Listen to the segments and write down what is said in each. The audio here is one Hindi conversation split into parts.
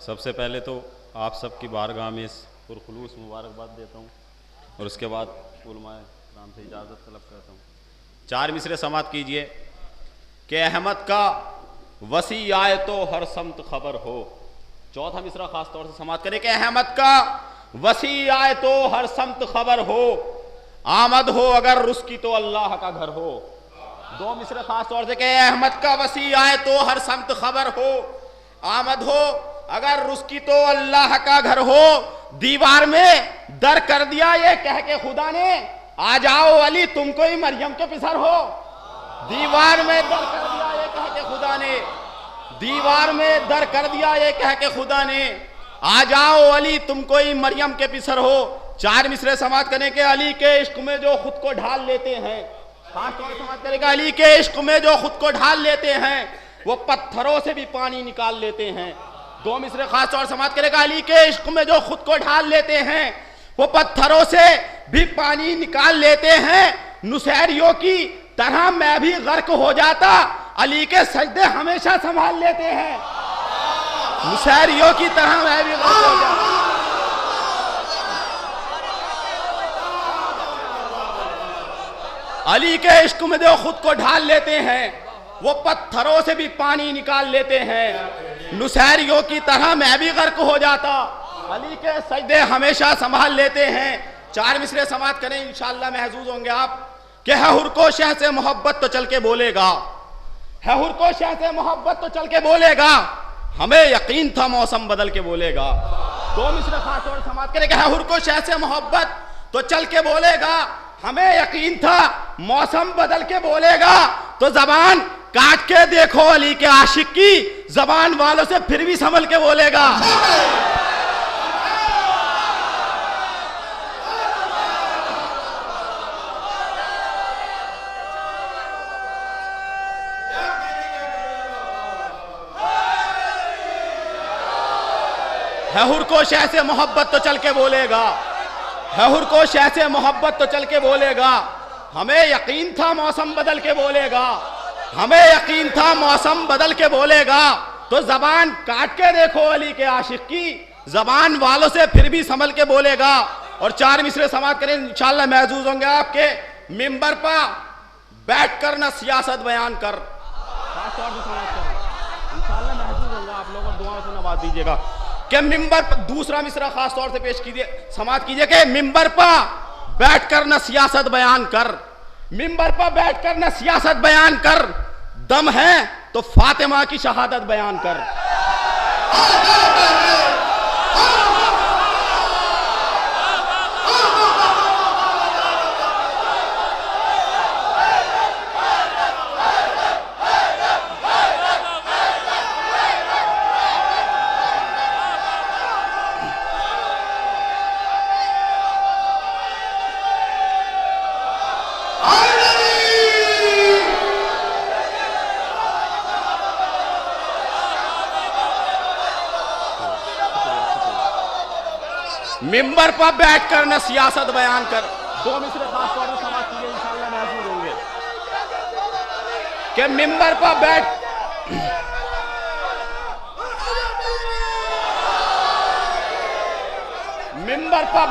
सबसे पहले तो आप सबकी बारगाह में इस पुरखुलूस मुबारकबाद देता हूँ और उसके बाद उलमाए राम से इजाज़त तलब करता हूँ। 4 मिसरे समात कीजिए कि अहमद का वसी आए तो हर समत खबर हो। चौथा मिसरा खास तौर से समात करें कि अहमद का वसी आए तो हर समत खबर हो, आमद हो अगर रुस्की तो अल्लाह का घर हो। 2 मिसरे खास तौर से कि अहमद का वसी आए तो हर समत खबर हो, आमद हो अगर रुस्की तो अल्लाह का घर हो। दीवार में दर कर दिया ये कह के खुदा ने, आ जाओ अली तुम कोई मरियम के पिसर हो। दीवार में दर कर दिया ये कह के खुदा ने, दीवार में दर कर दिया ये कह के खुदा ने, आ जाओ अली तुम कोई मरियम के पिसर हो। 4 मिसरे समात करने के अली के इश्क में जो खुद को ढाल लेते हैं, खास तौर से समात करेगा अली के इश्क में जो खुद को ढाल लेते हैं वो पत्थरों से भी पानी निकाल लेते हैं। 2 मिसरे खास तौर समात करेगा अली के इश्क में जो खुद को ढाल लेते हैं वो पत्थरों से भी पानी निकाल लेते हैं। नुसैरियों की तरह मैं भी गर्क हो जाता, अली के सजदे हमेशा संभाल लेते हैं। नुसैरियों की तरह मैं भी गर्क हो जाता। अली के इश्क में जो खुद को ढाल लेते हैं वो पत्थरों से भी पानी निकाल लेते हैं। नुसैरियों की तरह मैं भी गर्क हो जाता, अली के सजदे हमेशा संभाल लेते हैं। 4 मिसरे समात करें इंशाअल्लाह महजूज होंगे आप कि है हुर को शह से मोहब्बत तो चल के बोलेगा, है हुर को शह से मोहब्बत तो चल के बोलेगा, हमें यकीन था मौसम बदल के बोलेगा। 2 मिसरे खास तौर से समात करें कि है हुर को शह से मोहब्बत तो चल के बोलेगा, हमें यकीन था मौसम बदल के बोलेगा। तो जबान काट के देखो अली के आशिक की, जबान वालों से फिर भी संभल के बोलेगा। है हुर को शह से मोहब्बत तो चल के बोलेगा, है हुर को शह से मोहब्बत तो चल के बोलेगा, हमें यकीन था मौसम बदल के बोलेगा, हमें यकीन था मौसम बदल के बोलेगा। तो जबान काट के देखो अली के आशिक की, जबान वालों से फिर भी संभल के बोलेगा। और 4 मिसरे समात करें इंशाअल्लाह महजूज होंगे आपके मिंबर पर बैठ कर न सियासत बयान कर। इंशाअल्लाह महजूज होंगे आप लोगों को, दुआओं से नवाज दीजिएगा कि मिंबर पर। दूसरा मिसरा खास तौर से पेश कीजिए, समात कीजिए कि मिंबर पर बैठकर न सियासत बयान कर, मिंबर पर बैठकर न सियासत बयान कर, दम है तो फातिमा की शहादत बयान कर। मिंबर पर बैठकर न सियासत बयान कर। 2 मिसरे खास तौर से समाप्त कीजिए इंशाअल्लाह महसूस होंगे कि मिंबर पर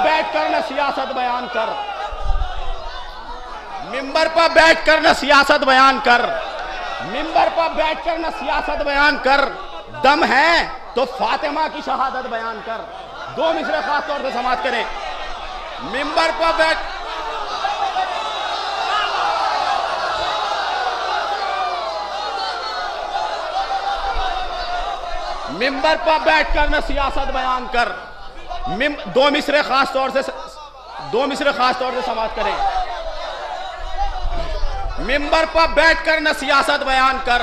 बैठकर न सियासत बयान कर, मिंबर पर बैठकर न सियासत बयान कर, मिंबर पर बैठकर न सियासत बयान कर, दम है तो फातिमा की शहादत बयान कर। 2 मिसरे खास तौर से समाप्त करें। मिंबर पर बैठकर न सियासत बयान कर। 2 मिसरे खास तौर से समाप्त करें। मिंबर पर बैठकर न सियासत बयान कर,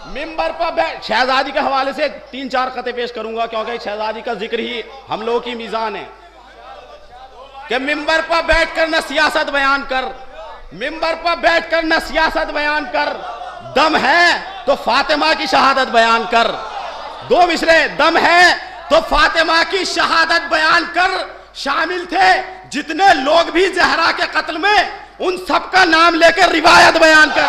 मिंबर पर शहजादी के हवाले से 3-4 कते पेश करूंगा क्योंकि शहजादी का जिक्र ही हम लोगों की मीज़ान है कि मिंबर पर बैठकर न सियासत बयान कर, मिंबर पर बैठकर न सियासत बयान कर, दम है तो फातिमा की शहादत बयान कर। 2 मिसरे, दम है तो फातिमा की शहादत बयान कर। शामिल थे जितने लोग भी जहरा के कत्ल में, उन सबका नाम लेकर रिवायत बयान कर।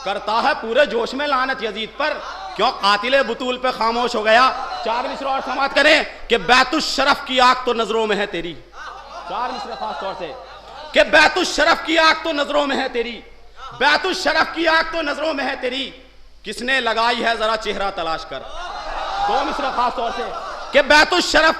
करता है पूरे जोश में लानत यजीद पर, क्यों कातिले बुतूल पे खामोश हो गया। 4 मिसरे और समाप्त करें कि बैतुश शरफ की आग तो नजरों में है तेरी। 4 मिसरे खास तौर से कि बैतुश शरफ की आग तो नजरों में है तेरी, बैतुश शरफ की आग तो नजरों में है तेरी, किसने लगाई है जरा चेहरा तलाश कर। 2 मिसरे खास तौर से कि बैतुश शरफ,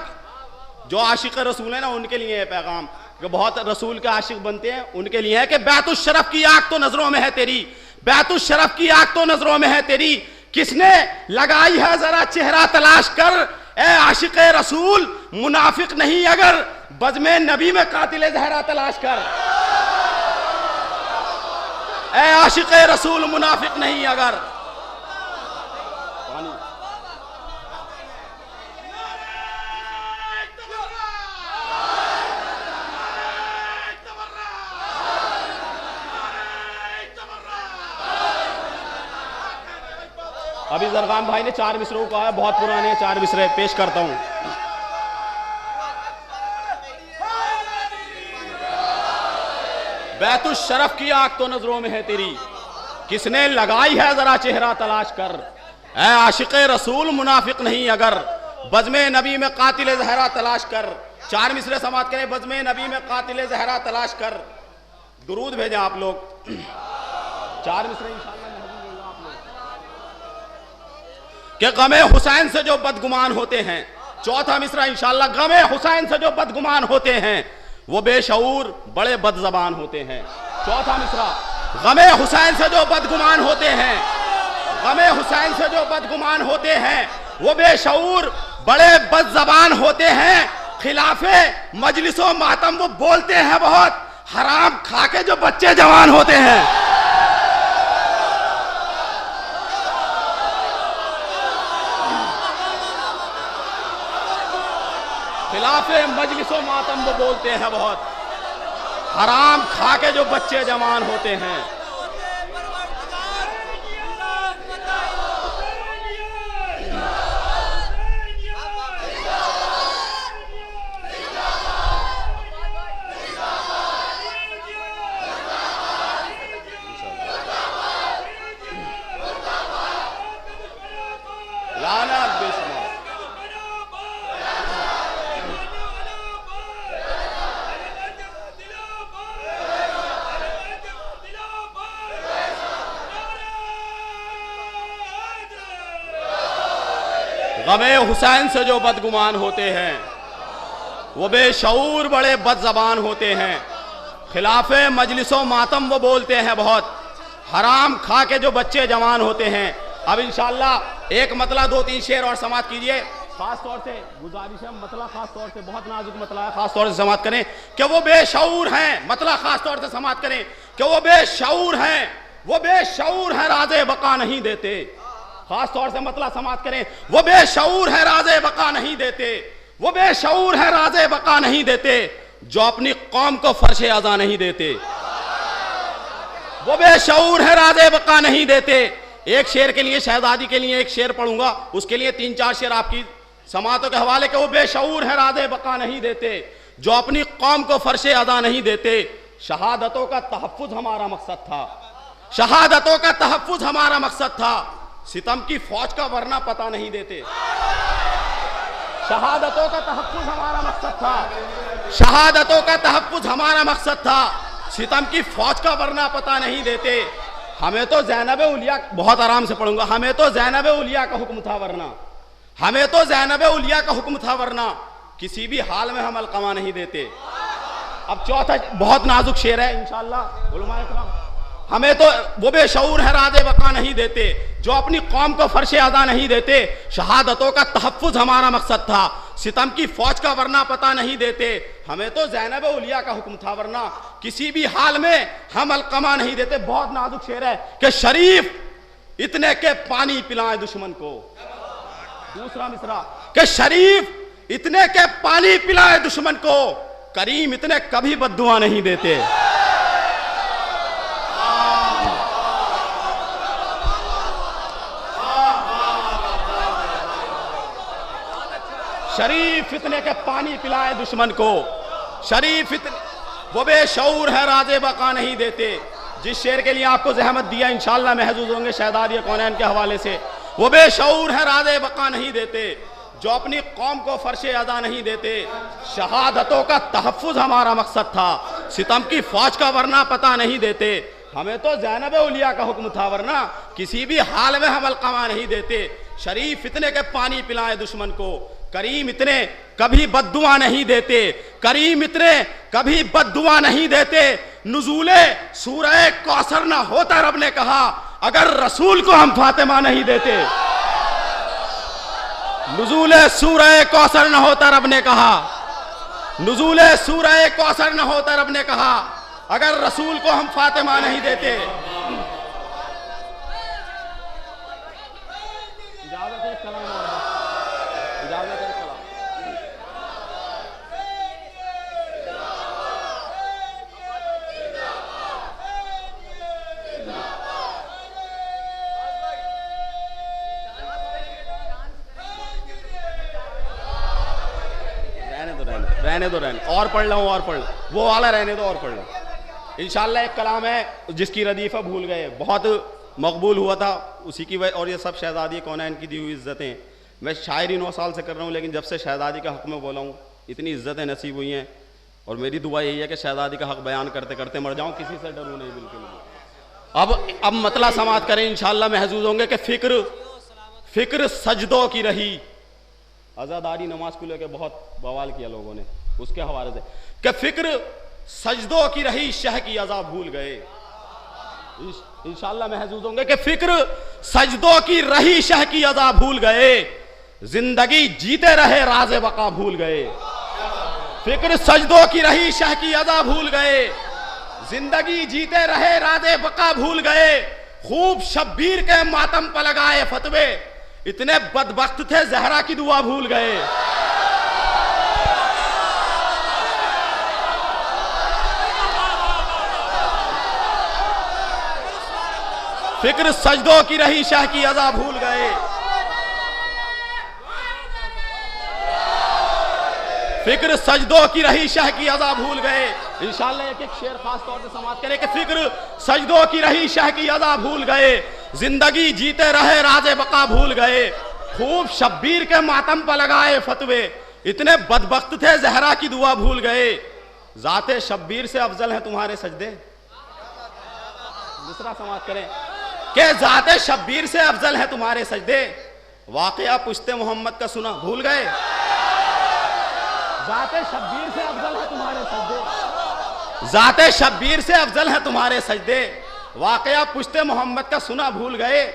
जो आशिक रसूल है ना उनके लिए है पैगाम, कि बहुत रसूल के आशिक बनते हैं उनके लिए है कि बैतुश शरफ की आग तो नजरों में है तेरी, बैतुश शरफ की आग तो नजरों में है तेरी, किसने लगाई है जरा चेहरा तलाश कर। ए आशिक रसूल मुनाफिक नहीं अगर, बज़्मे नबी में कातिले ज़हरा तलाश कर। ए आशिक रसूल मुनाफिक नहीं अगर। अभी जरगान भाई ने 4 मिसरों को कहा है, बहुत पुराने 4 मिसरे पेश करता हूं। बैतुश शरफ की आग तो नजरों में है तेरी, किसने लगाई है जरा चेहरा तलाश कर। ऐ आशिक रसूल मुनाफिक नहीं अगर, बज़्मे नबी में कातिले ज़हरा तलाश कर। 4 मिसरे समाप्त करें, बज़्मे नबी में कातिले ज़हरा तलाश कर। दुरूद भेजें आप लोग। 4 मिसरे इंशाअल्लाह कि गमे हुसैन से जो बदगुमान होते हैं। 4था मिसरा इंशाअल्लाह, गमे हुसैन से जो बदगुमान होते हैं वो बेशऊर बड़े बदजबान होते हैं। 4था मिसरा, गमे हुसैन से जो बदगुमान होते हैं, गमे हुसैन से जो बदगुमान होते हैं वो बेशऊर बड़े बदजबान होते हैं। खिलाफे मजलिसों मातम वो बोलते हैं बहुत, हराम खा के जो बच्चे जवान होते हैं। खिलाफे मजलिसों मातम वो बोलते हैं बहुत, हराम खा के जो बच्चे जवान होते हैं। लानत बेशुमार। गमे हुसैन से जो बदगुमान होते हैं वो बेशऊर बड़े बदजबान होते हैं। खिलाफे मजलिसों मातम वो बोलते हैं बहुत, हराम खा के जो बच्चे जवान होते हैं। अब इंशाअल्लाह एक मतला 2-3 शेर और समाप्त कीजिए। खास तौर से गुजारिश है, मतला खास तौर से बहुत नाजुक मतला है, खास तौर से समाप्त करें कि वो बेशऊर हैं। मतला खास तौर से समाप्त करें कि वो बेशऊर हैं, वो बेशऊर हैं, राज़े बका नहीं देते। खास तौर से मतला समाप्त करें, वो बेशऊर है राज़े बका नहीं देते, वो बेशऊर है राज़े बका नहीं देते, जो अपनी कौम को फर्शे अज़ा नहीं देते। वो बेशऊर है राज़े बका नहीं देते। एक शेर के लिए, शहजादी के लिए एक शेर पढ़ूंगा, उसके लिए 3-4 शेर आपकी समातों के हवाले के। वो बेशऊर है राज़े बका नहीं देते, जो अपनी कौम को फर्शे अज़ा नहीं देते। शहादतों का तहफ़्फ़ुज़ हमारा मकसद था, शहादतों का तहफ़्फ़ुज़ हमारा मकसद था, सितम की फौज का वरना पता नहीं देते। शहादतों का तहफ़्फ़ुज़ हमारा मकसद था, शहादतों का तहफ़्फ़ुज़ हमारा मकसद था, सितम की फौज का वरना पता नहीं देते। हमें तो ज़ैनब उलिया, बहुत आराम से पढ़ूंगा, हमें तो ज़ैनब उलिया का हुक्म था वरना, हमें तो ज़ैनब उलिया का हुक्म था वरना, किसी भी हाल में हम अलक़मा नहीं देते। अब चौथा बहुत नाजुक शेर है इंशाअल्लाह उलमाए किराम। हमें तो वो बेशऊर है राज़े बका नहीं देते, जो अपनी कौम को फर्शे अज़ा नहीं देते। शहादतों का तहफ़्फ़ुज़ हमारा मकसद था, सितम की फौज का वरना पता नहीं देते। हमें तो ज़ैनब उलिया का हुक्म था वरना, किसी भी हाल में हम अलक़मा नहीं देते। बहुत नाजुक शेर है कि शरीफ इतने के पानी पिलाएं दुश्मन को। दूसरा मिसरा कि शरीफ इतने के पानी पिलाएं दुश्मन को, करीम इतने कभी बद्दुआ नहीं देते। शरीफ इतने के पानी पिलाए दुश्मन को, शरीफ इतने वो बेशऊर है राज़े बका नहीं देते, जिस शेर के लिए आपको जहमत दिया, इंशाअल्लाह महजूज होंगे शहदादी कौनैन के हवाले से। वो बेशऊर है, राज़े बका नहीं देते, जो अपनी कौम को फर्शे अदा नहीं देते। शहादतों का तहफ़्फ़ुज़ हमारा मकसद था, सितम की फौज का वरना पता नहीं देते। हमें तो ज़ैनब उलिया का हुक्म था, वरना किसी भी हाल में हम अलक़मा नहीं देते। शरीफ इतने के पानी पिलाएं दुश्मन को, करीम इतने कभी बद्दुआ नहीं देते, करीम इतने कभी बद्दुआ नहीं देते। नुज़ूले सूरह कौसर ना होता, रब ने कहा, अगर रसूल को हम फातिमा नहीं देते। नुज़ूले सूरह कौसर न होता, रब ने कहा, नुज़ूले सूरह कौसर न होता, रब ने कहा, अगर रसूल को हम फातिमा नहीं देते। इजाज़त है कलाम और इजाज़त है कलाम। रहने दो और पढ़ लो, और पढ़ लो, वो वाला रहने दो और पढ़ लो। इंशाअल्लाह एक कलाम है जिसकी रदीफ़ा भूल गए, बहुत मकबूल हुआ था, उसी की वजह। और ये सब शहजादी कौनैन की दी हुई इज़्ज़तें। मैं शायरी 9 साल से कर रहा हूँ, लेकिन जब से शहजादी का हक़ में बोला हूँ इतनी इज़्ज़तें नसीब हुई हैं। और मेरी दुआ यही है कि शहजादी का हक़ बयान करते करते मर जाऊँ, किसी से डरूँ नहीं बिल्कुल। अब मतला समात करें, इंशाअल्लाह महजूज होंगे कि फ़िक्र सजदों की रही। अज़ादारी नमाज को लेकर बहुत बवाल किया लोगों ने, उसके हवाले से कि फ़िक्र सजदों की रही, शह की अज़ा भूल गए। इंशाअल्लाह महजूज होंगे कि फ़िक्र सजदों की रही, शह की अज़ा भूल गए। जिंदगी जीते रहे, राज़े बका भूल गए। फ़िक्र सजदों की रही, शह की अज़ा भूल गए। जिंदगी जीते रहे, राज़े बका भूल गए। खूब शब्बीर के मातम पर लगाए फतवे, इतने बदबख्त थे ज़हरा की दुआ भूल गए। फ़िक्र सजदों की रही, शाह की अज़ा भूल गए। फ़िक्र सजदों की रही, शाह की अज़ा भूल गए। इंशाअल्लाह एक एक शेर खास तौर से समाप्त करें कि फ़िक्र सजदों की रही, शाह की अज़ा भूल गए। जिंदगी जीते रहे, राज़े बका भूल गए। खूब शब्बीर के मातम पर लगाए फतवे, इतने बदबख्त थे ज़हरा की दुआ भूल गए। ज़ाते शब्बीर से अफजल हैं तुम्हारे सजदे। दूसरा समाप्त करें कि ज़ाते शब्बीर से अफजल हैं तुम्हारे सजदे। वाक़या पुश्ते मोहम्मद का सुना भूल गए। ज़ाते शब्बीर से अफजल है तुम्हारे सजदे, ज़ाते शब्बीर से अफजल है तुम्हारे सजदे। वाक़या पुश्ते मोहम्मद का सुना भूल गए।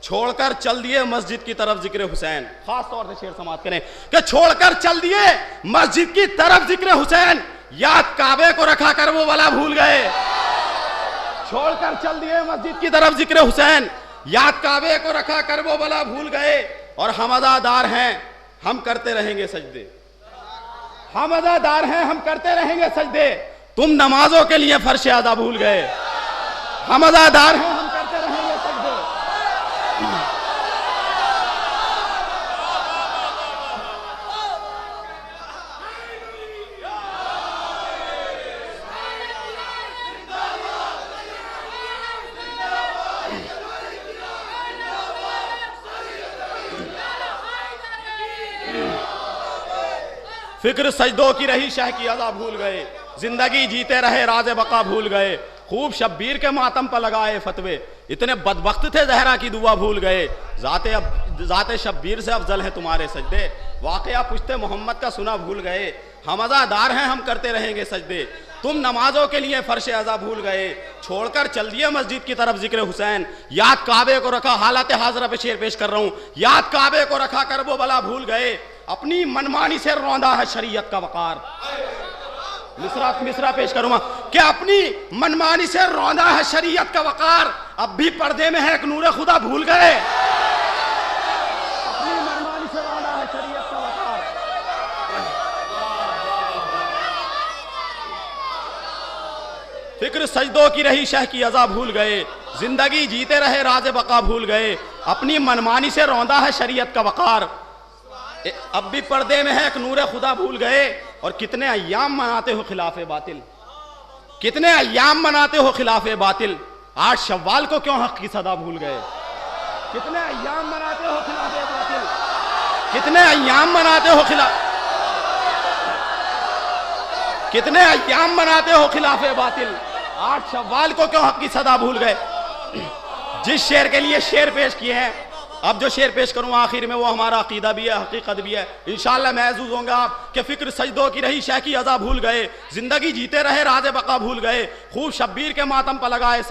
छोड़कर चल दिए मस्जिद की तरफ जिक्र हुसैन। खास तौर से शेर समाप्त करें कि छोड़कर चल दिए मस्जिद की तरफ जिक्र हुसैन, याद काबे को रखा कर वो वाला भूल गए। छोड़कर चल दिए मस्जिद की तरफ जिक्र हुसैन, याद काबे को रखा कर वो वाला भूल गए। और हम अज़ादार हैं, हम करते रहेंगे सजदे। हम अज़ादार हैं, हम करते रहेंगे सजदे। तुम नमाजों के लिए फर्श अज़ा भूल गए। हम अज़ादार हैं, हम करते रहेंगे सजदे। फिक्र सजदों की रही, शाह की अज़ा भूल गए। जिंदगी जीते रहे, राज़े बका भूल गए। खूब शब्बीर के मातम पर लगाए फतवे, इतने बदबख्त थे ज़हरा की दुआ भूल गए। ज़ाते शब्बीर से अफजल है तुम्हारे सजदे। वाक़या पुश्ते मोहम्मद का सुना भूल गए। हम अज़ादार हैं, हम करते रहेंगे सजदे। तुम नमाजों के लिए फर्श अज़ा भूल गए। छोड़कर चल दिए मस्जिद की तरफ जिक्र हुसैन, याद काबे को रखा। हालत हाजरा पे शेर पेश कर रहा हूँ। याद काबे को रखा कर वो भला भूल गए। अपनी मनमानी से रौंदा है शरीयत का वकार। मिसरा पेश करूंगा कि अपनी मनमानी से रौंदा है शरीयत का वकार। अब भी पर्दे में है एक नूर खुदा भूल गए। अपनी मनमानी से रौंदा है शरीयत का वकार। फिक्र सजदों की रही, शह की अज़ा भूल गए। जिंदगी जीते रहे, राज़े बका भूल गए। अपनी मनमानी से रौंदा है शरीयत का वकार। अब भी पर्दे में है एक नूर खुदा भूल गए। और कितने अय्याम मनाते हो खिलाफे बातिल, कितने अय्याम मनाते हो खिलाफे बातिल। 8 शव्वाल को क्यों हक की सदा भूल गए? कितने अय्याम मनाते हो खिलाफे बातिल, कितने अय्याम मनाते हो कितने अय्याम मनाते हो खिलाफे बातिल। 8 शव्वाल को क्यों हक की सदा भूल गए? जिस शेर के लिए शेर पेश किए हैं, अब जो शेर पेश करूं आखिर में, वो हमारा अकीदा भी है, हकीकत भी है। इंशाअल्लाह महसूस होंगे आप कि फिक्र सजदों की रही शह की अज़ा भूल गए, जिंदगी जीते रहे राज़े बका भूल गए, खूब शब्बीर के मातम पर लगाए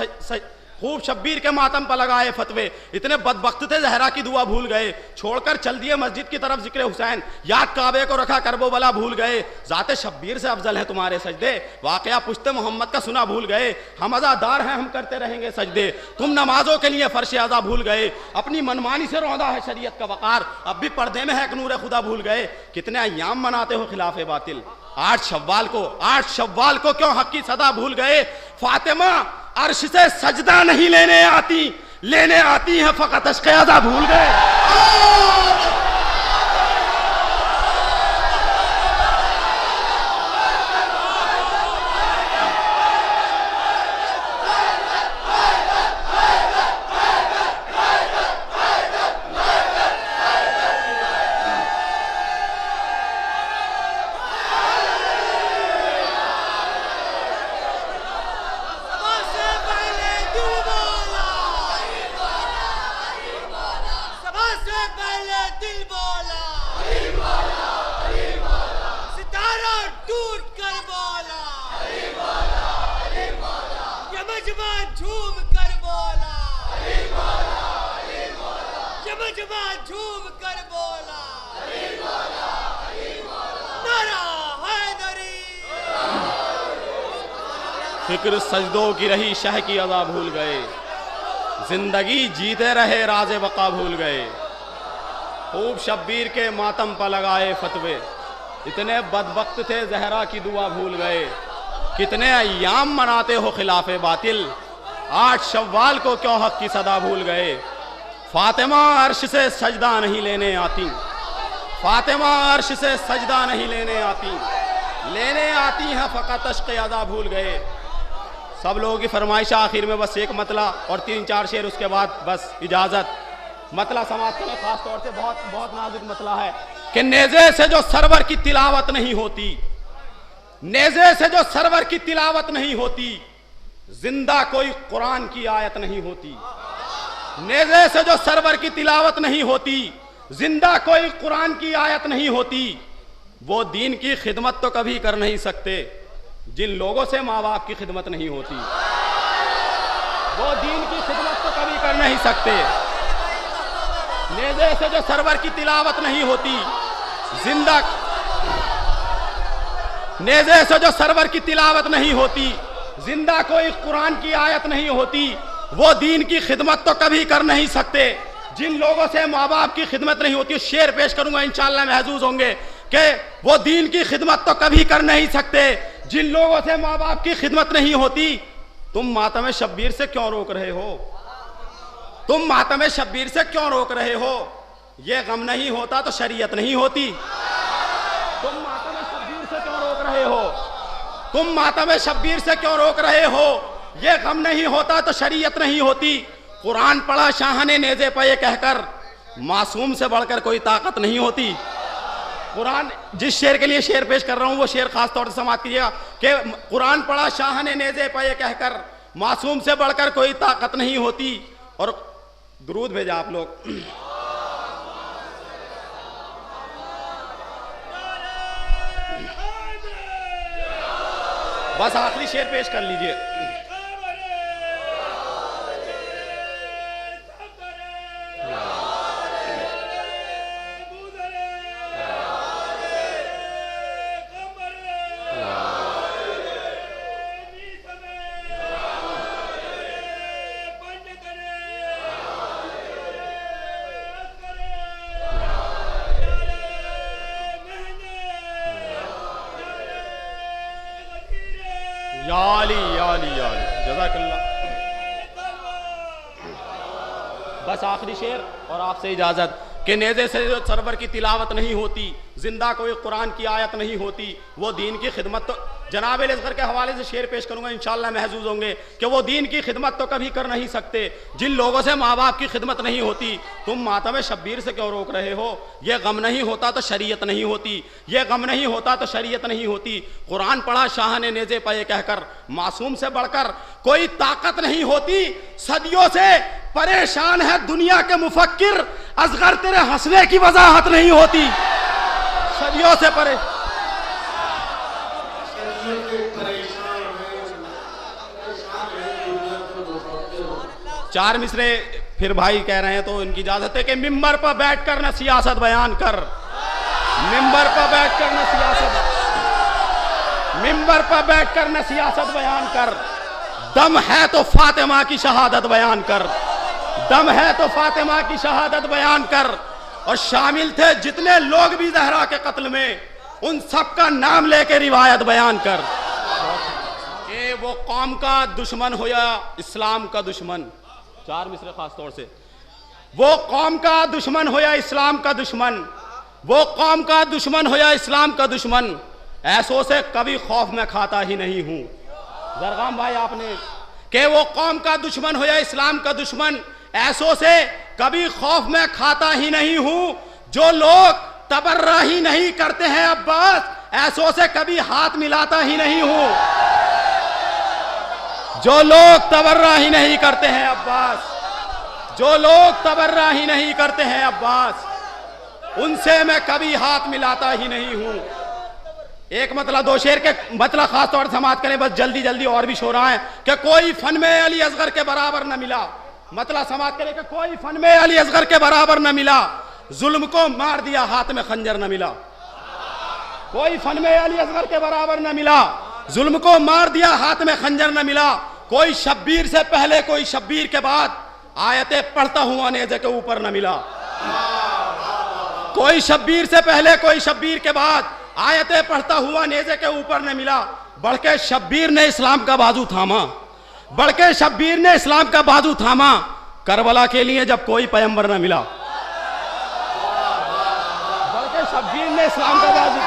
खूब शब्बीर के मातम पर लगाए फतवे, इतने बदबख्त थे जहरा की दुआ भूल गए, छोड़कर चल दिए मस्जिद की तरफ जिक्र हुसैन, याद काबे को रखा करबो बला भूल गए, जाते शब्बीर से अफजल है तुम्हारे सजदे, वाकया पुश्ते मोहम्मद का सुना भूल गए, हम अज़ादार हैं हम करते रहेंगे सजदे, तुम नमाजों के लिए फर्श अज़ा भूल गए, अपनी मनमानी से रौंदा है शरीयत का वक़ार, अब भी पर्दे में है एक नूर खुदा भूल गए, कितने अय्याम मनाते हो खिलाफे बातिल। 8 शव्वाल को क्यों हक की सदा भूल गए? फातिमा अर्श से सजदा नहीं लेने आती हैं फकत अश्क़े अज़ा भूल गए। फिक्र सजदों की रही शह की अज़ा भूल गए, जिंदगी जीते रहे राज़े बका भूल गए, खूब शब्बीर के मातम पर लगाए फतवे, इतने बदबख्त थे जहरा की दुआ भूल गए, कितने अय्याम मनाते हो खिलाफे बातिल। 8 शव्वाल को क्यों हक की सदा भूल गए? फातिमा अर्श से सजदा नहीं लेने आती, फातिमा अर्श से सजदा नहीं लेने आती हैं फकत अश्क़े अज़ा भूल गए। सब लोगों की फरमाइश आखिर में बस एक मतला और 3-4 शेर, उसके बाद बस इजाजत। मतला समाप्त करें, खास तौर से बहुत बहुत नाजुक मतला है कि नेज़े से जो सरवर की तिलावत नहीं होती, नेज़े से जो सरवर की तिलावत नहीं होती, जिंदा कोई कुरान की आयत नहीं होती। नेज़े से जो सरवर की तिलावत नहीं होती, जिंदा कोई कुरान की आयत नहीं होती, वो दीन की खिदमत तो कभी कर नहीं सकते जिन लोगों से माँ बाप की खिदमत नहीं होती, वो दीन की खिदमत तो कभी कर नहीं सकते। नेज़े से जो सरवर की तिलावत नहीं होती, जिंदा नेज़े से जो सरवर की तिलावत नहीं होती, जिंदा कोई कुरान की आयत नहीं होती, वो दीन की खिदमत तो कभी कर नहीं सकते जिन लोगों से माँ बाप की खिदमत नहीं होती। शेर पेश करूंगा, इंशाअल्लाह महसूस होंगे कि वो दीन की खिदमत तो कभी कर नहीं सकते जिन लोगों से माँ बाप की खिदमत नहीं होती। तुम मातम शब्बीर से क्यों रोक रहे हो? तुम मातम शब्बीर से क्यों रोक रहे हो? ये गम नहीं होता तो शरीयत नहीं होती। तुम मातम शब्बीर से क्यों रोक रहे हो? तुम मातम शब्बीर से क्यों रोक रहे हो? ये गम नहीं होता तो शरीयत नहीं होती। कुरान पढ़ा शाह ने नेज़े पे ये कहकर, मासूम से बढ़कर कोई ताकत नहीं होती। कुरान, जिस शेर के लिए शेर पेश कर रहा हूं वो शेर खास तौर से समाप्त कीजिएगा कि कुरान पढ़ा शाह ने नेज़े पे ये कहकर, मासूम से बढ़कर कोई ताकत नहीं होती। और दुरूद भेजा आप लोग। बस आखिरी शेर पेश कर लीजिए। बस आखिरी शेर और आपसे इजाजत कि नेज़े से जो सरवर की तिलावत नहीं होती, जिंदा कोई कुरान की आयत नहीं होती, वो दीन की खिदमत तो जनाब असगर के हवाले से शेर पेश करूंगा, इंशाअल्लाह महसूस होंगे कि वो दीन की खिदमत तो कभी कर नहीं सकते जिन लोगों से माँ बाप की खिदमत नहीं होती। तुम मातम शब्बीर से क्यों रोक रहे हो? ये गम नहीं होता तो शरीयत नहीं होती, ये गम नहीं होता तो शरीयत नहीं होती। कुरान पढ़ा शाह ने नेज़े पे कहकर, मासूम से बढ़कर कोई ताकत नहीं होती। सदियों से परेशान है दुनिया के मुफक्किर, असगर तेरे हंसने की वजाहत नहीं होती। सदियों से परेशान चार मिसरे फिर भाई कह रहे हैं तो इनकी इजाजत है कि मिंबर पर बैठकर न सियासत बयान कर, मिंबर पर बैठकर न सियासत, मिंबर पर बैठकर न सियासत बयान कर। दम है तो फातिमा की शहादत बयान कर, दम है तो फातिमा की शहादत बयान कर। और शामिल थे जितने लोग भी जहरा के कत्ल में, उन सब का नाम लेके रिवायत बयान कर। कि वो कौम का दुश्मन हो या इस्लाम का दुश्मन, चार मिसरे खास तौर से, वो कौम का दुश्मन हो या इस्लाम का दुश्मन, वो कौम का दुश्मन हो या इस्लाम का दुश्मन, ऐसों से कभी खौफ मैं खाता ही नहीं हूं। जरगाम भाई आपने कि वो कौम का दुश्मन हो या इस्लाम का दुश्मन, ऐसों से कभी खौफ मैं खाता ही नहीं हूं। जो लोग तबर्राही नहीं करते हैं अब्बास, ऐसों से कभी हाथ मिलाता ही नहीं हूं। जो लोग तबर्राही नहीं करते हैं अब्बास, जो लोग तबर्राही नहीं करते हैं अब्बास, उनसे मैं कभी हाथ मिलाता ही नहीं हूं। एक मतलब दो शेर के मतलब खास तौर से समाप्त करें, बस जल्दी जल्दी और भी शोरा है कि कोई फन में अली असगर के बराबर न मिला। मतलब समाप्त करें कि कोई फन में अली असगर के बराबर न मिला, जुल्म को मार दिया हाथ में खंजर न मिला। कोई फन में अली असगर के बराबर न मिला, जुल्म को मार दिया हाथ में खंजर न मिला। कोई शब्बीर से पहले कोई शब्बीर के बाद, आयतें पढ़ता हुआ नेज़े के ऊपर न मिला। कोई शब्बीर से पहले कोई शब्बीर के बाद, आयतें पढ़ता हुआ नेज़े के ऊपर न मिला। बढ़ के शब्बीर ने इस्लाम का बाजू थामा, बढ़ के शब्बीर ने इस्लाम का बाजू थामा। करबला के लिए जब कोई पैगंबर न मिला, बढ़ के शब्बीर ने इस्लाम का बाजू,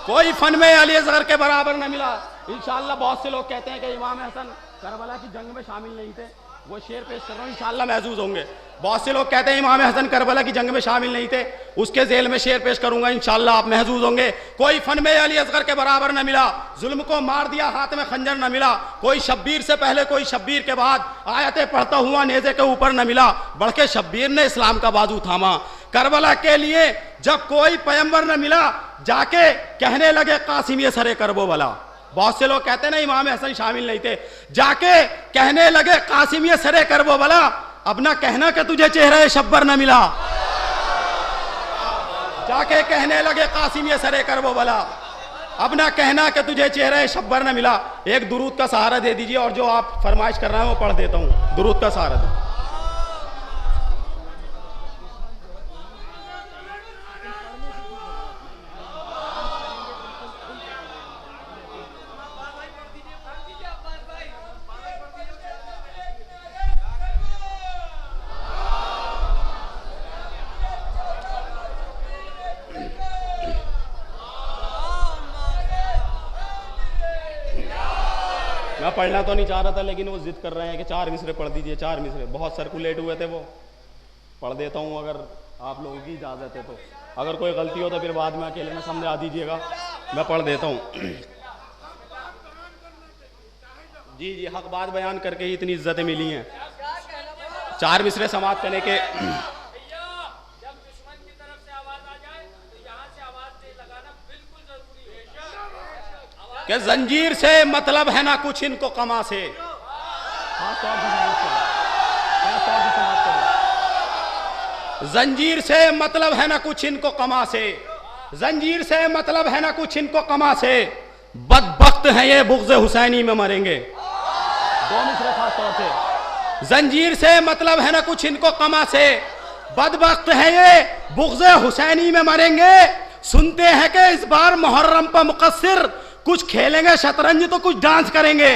कोई फन में अली असगर के बराबर न मिला। इंशाअल्लाह बहुत से लोग कहते हैं कि इमाम हसन करबला की जंग में शामिल नहीं थे, वो शेर पेश कर रहा हूँ, इंशाअल्लाह महसूस होंगे। बहुत से लोग कहते हैं इमाम हसन करबला की जंग में शामिल नहीं थे, उसके जेल में शेर पेश करूंगा, इंशाअल्लाह आप महसूस होंगे। कोई फन में अली असगर के बराबर न मिला, जुल्म को मार दिया हाथ में खंजर न मिला। कोई शब्बीर से पहले कोई शब्बीर के बाद, आयतें पढ़ता हुआ नेज़े के ऊपर न मिला। बढ़ के शब्बीर ने इस्लाम का बाजू थामा। करबला के लिए जब कोई पैगंबर न मिला, जाके कहने लगे कासिम ये सरे करबो वाला। बहुत से लोग कहते हैं ना इमाम हसन शामिल नहीं थे, जाके कहने लगे कासिम ये सरे करबो वाला। अब ना कहना कि तुझे चेहरा शब्बर न मिला, जाके कहने लगे कासिम ये सरे करबो वाला। अब ना कहना कि तुझे चेहरा शब्बर न मिला। एक दुरूद का सहारा दे दीजिए, और जो आप फरमाइश कर रहे हैं वो पढ़ देता हूँ। दुरूद का सहारा दे। मैं पढ़ना तो नहीं चाह रहा था, लेकिन वो जिद कर रहे हैं कि चार मिसरे पढ़ दीजिए, चार मिसरे बहुत सर्कुलेट हुए थे, वो पढ़ देता हूँ अगर आप लोगों की इजाज़त है तो। अगर कोई गलती हो तो फिर बाद में अकेले में समझा दीजिएगा, मैं पढ़ देता हूँ। जी जी, हक बात बयान करके ही इतनी इज्जतें मिली हैं। चार मिसरे समाप्त करने के कि जंजीर से मतलब है ना कुछ इनको कमा से। जंजीर से मतलब है ना कुछ इनको कमा से, जंजीर से मतलब है ना कुछ इनको कमा से। बदबख्त हैं ये बुग़्ज़ हुसैनी में मरेंगे। दो मिसरे खास तौर से। जंजीर से मतलब है ना कुछ इनको कमा से, बदबख्त हैं ये बुग़्ज़ हुसैनी में मरेंगे। सुनते हैं कि इस बार मुहर्रम पर मुक़स्सिर, कुछ खेलेंगे शतरंज तो कुछ डांस करेंगे।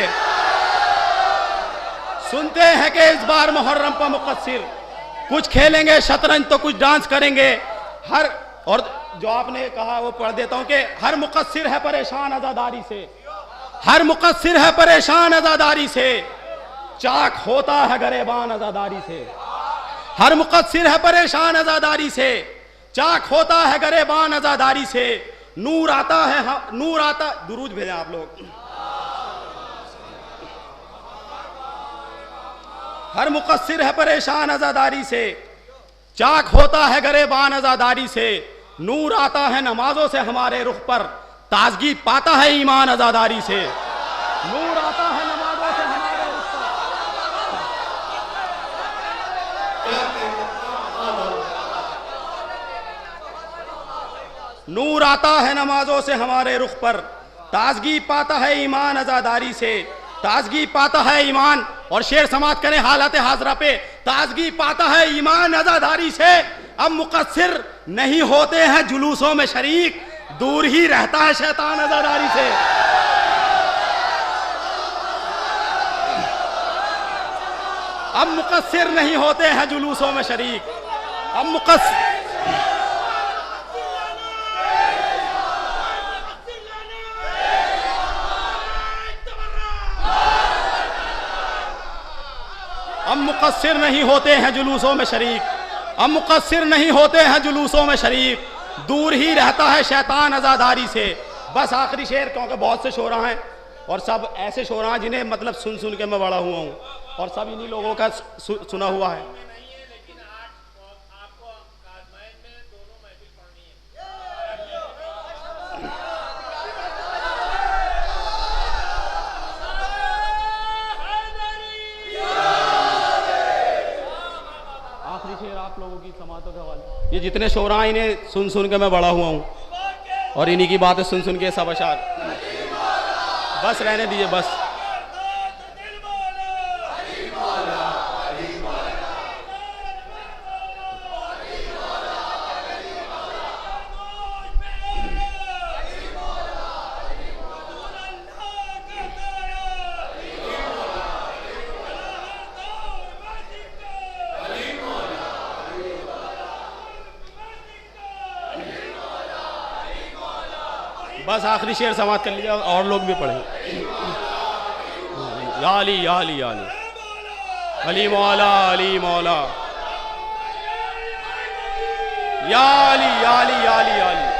सुनते हैं कि इस बार मुहर्रम पर मुक़स्सिर, कुछ खेलेंगे शतरंज तो कुछ डांस करेंगे। हर और जो आपने कहा वो पढ़ देता हूं कि हर मुकस्सिर है परेशान आजादारी से, हर मुकस्सिर है परेशान आजादारी से, चाक होता है गरेबान आजादारी से। हर मुकस्सिर है परेशान आजादारी से, चाक होता है गरेबान आजादारी से। नूर आता है, नूर आता, दुरूद भेजें आप लोग। हर मुकस्सिर है परेशान आजादारी से, चाक होता है गरेबान आजादारी से। नूर आता है नमाजों से हमारे रुख पर, ताजगी पाता है ईमान आजादारी से। नूर आता है नमाजों से हमारे रुख पर। नूर आता है नमाजों से हमारे रुख पर, ताजगी पाता है ईमान आजादारी से। ताजगी पाता है ईमान, और शेर समाप्त करें हालत हाजरा पे। ताजगी पाता है ईमान आजादारी से। अब मुकस्सिर नहीं होते हैं जुलूसों में शरीक, दूर ही रहता है शैतान आजादारी से। अब मुकस्सिर नहीं होते हैं जुलूसों में शरीक, अब मुकस्सिर नहीं होते हैं जुलूसों में शरीक, अब मुकस्सिर नहीं होते हैं जुलूसों में शरीक, दूर ही रहता है शैतान आजादारी से। बस आखिरी शेर, क्योंकि बहुत से शोरा हैं और सब ऐसे शोरा हैं जिन्हें मतलब सुन सुन के मैं बड़ा हुआ हूँ, और सब इन्हीं लोगों का सुना हुआ है। आप लोगों की समातों के हवाले, ये जितने शोरा इन्हें सुन सुन के मैं बड़ा हुआ हूँ, और इन्हीं की बातें सुन सुन के सब अशार। बस रहने दीजिए, बस। बस आखिरी शेर समाप्त कर लीजिए, और लोग भी पढ़ेंगे। या अली या अली या अली, अली मौला अली मौला, या अली या अली या अली या अली।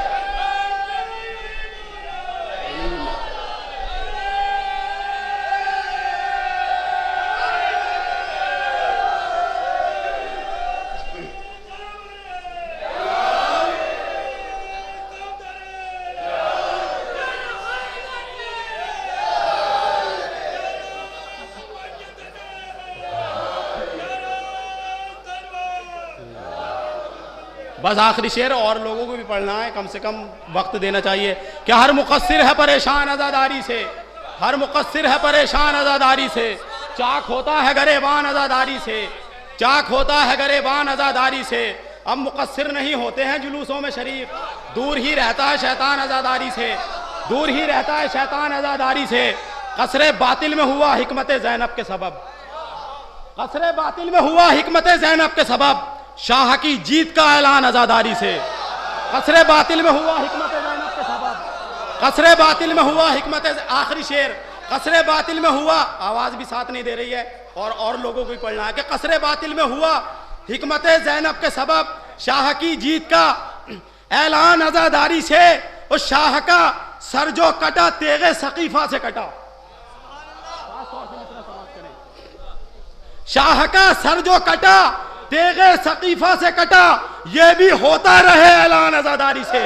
बस आखिरी शेर, और लोगों को भी पढ़ना है, कम से कम वक्त देना चाहिए। क्या हर मुकस्सिर है परेशान आजादारी से, हर मुकस्सिर है परेशान आजादारी से, चाक होता है गरेबान आजादारी से, चाक होता है गरेबान आजादारी से। अब मुकस्सिर नहीं होते हैं जुलूसों में शरीक, दूर ही रहता है शैतान आजादारी से, दूर ही रहता है शैतान आजादारी से। कसरे बातिल में हुआ हिकमत ज़ैनब के सबब, कसरे बातिल में हुआ हिकमत ज़ैनब के सबब, शाह की जीत का ऐलान आजादारी से। कसरे बातिल में हुआ हिकमत ज़ैनब के सबब, कसरे बातिल में हुआ हिकमत। आखिरी शेर, कसरे बातिल में हुआ, आवाज भी साथ नहीं दे रही है, और लोगों को भी पढ़ना है कि कसरे बातिल में हुआ हिकमत ज़ैनब के सबब, शाह की जीत का ऐलान आजादारी से। उस शाह का सर जो कटा तेगे सकीफा से कटा, शाह का सर जो कटा तेगे सकीफा से कटा, ये भी होता रहे ऐलान आजादारी से।